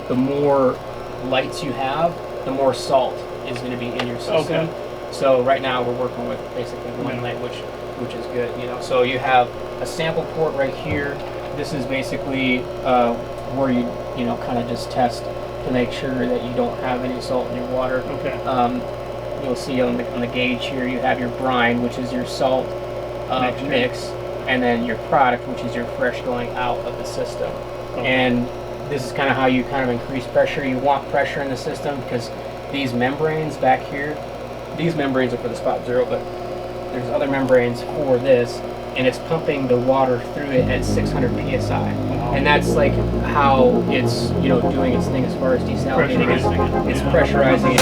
the more lights you have, the more salt is going to be in your system. Okay. So right now we're working with basically one light, which is good, you know. So you have a sample port right here. This is basically where you kind of just test to make sure that you don't have any salt in your water. Okay. You'll see on the gauge here you have your brine, which is your salt mix, and then your product, which is your fresh going out of the system. Okay. And this is kind of how you kind of increase pressure. You want pressure in the system because these membranes back here, these membranes are for the spot zero, but there's other membranes for this, and it's pumping the water through it at 600 psi. And that's like how it's doing its thing as far as desalinating. It's pressurizing it.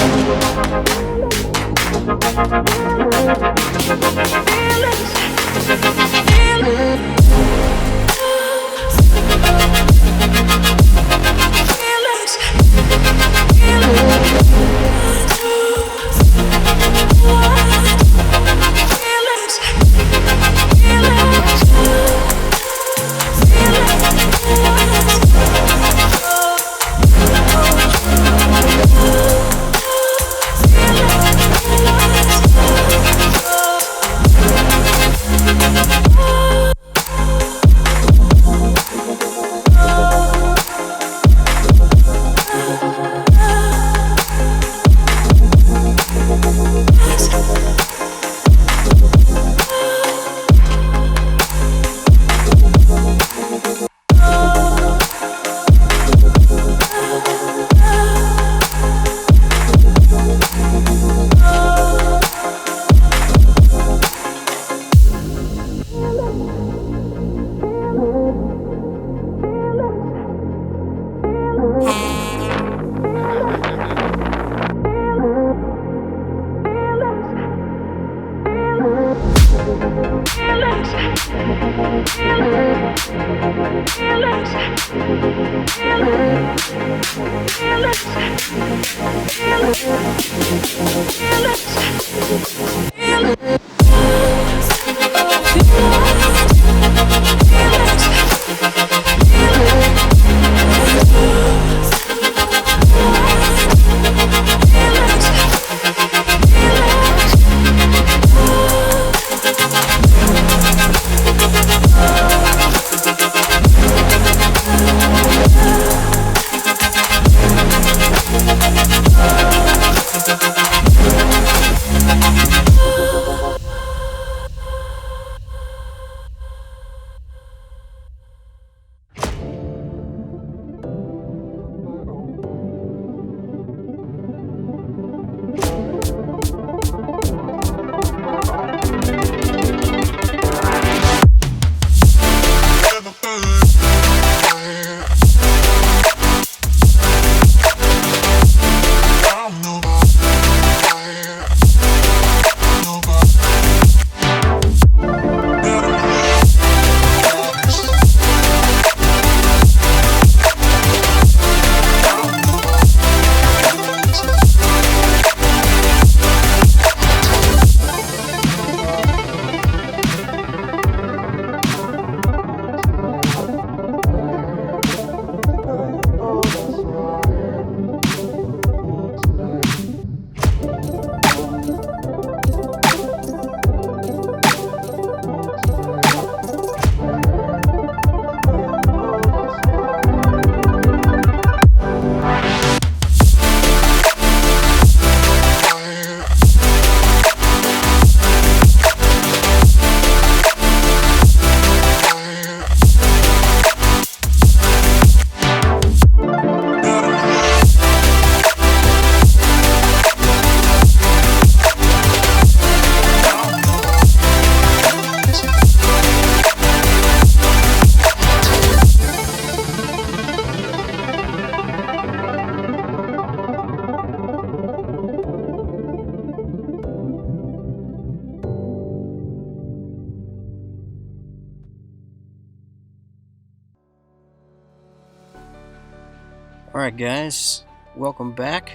Alright guys, welcome back.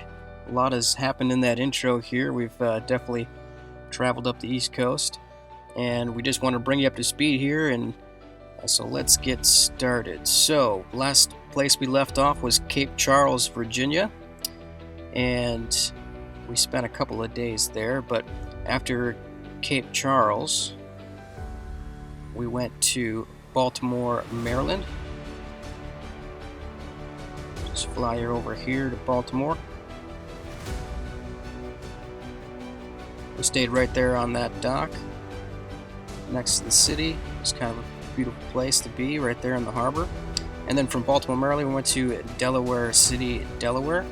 A lot has happened in that intro here. We've definitely traveled up the East Coast, and we just want to bring you up to speed here, and so let's get started. So, last place we left off was Cape Charles, Virginia, and we spent a couple of days there. But after Cape Charles, we went to Baltimore, Maryland. Just fly her over here to Baltimore. We stayed right there on that dock next to the city. It's kind of a beautiful place to be right there in the harbor. And then from Baltimore, Maryland, we went to Delaware City, Delaware,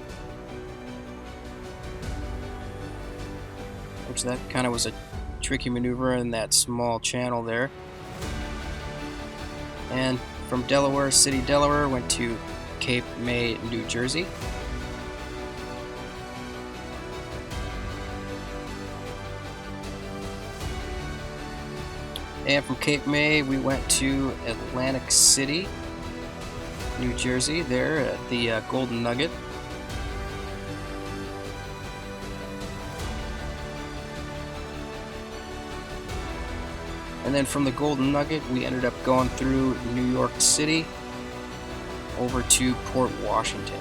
which that kind of was a tricky maneuver in that small channel there. And from Delaware City, Delaware, went to Cape May, New Jersey. And from Cape May, we went to Atlantic City, New Jersey, there at the Golden Nugget. And then from the Golden Nugget, we ended up going through New York City over to Port Washington.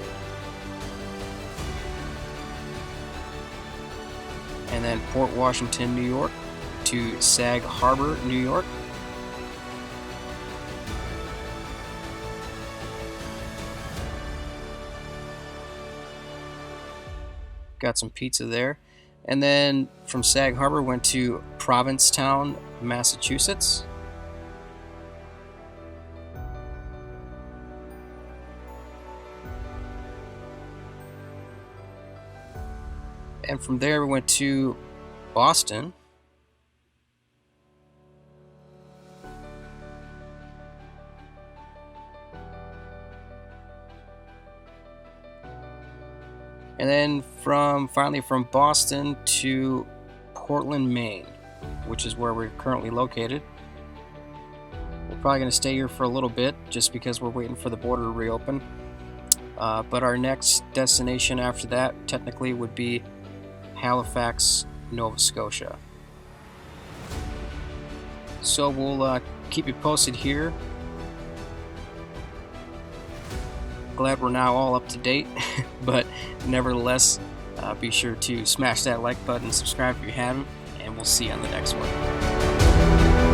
And then Port Washington, New York, to Sag Harbor, New York. Got some pizza there. And then from Sag Harbor went to Provincetown, Massachusetts. And from there we went to Boston. And then finally from Boston to Portland, Maine, which is where we're currently located. We're probably going to stay here for a little bit just because we're waiting for the border to reopen. But our next destination after that technically would be Halifax, Nova Scotia. So we'll keep you posted here. Glad we're now all up to date, but nevertheless, be sure to smash that like button, subscribe if you haven't, and we'll see you on the next one.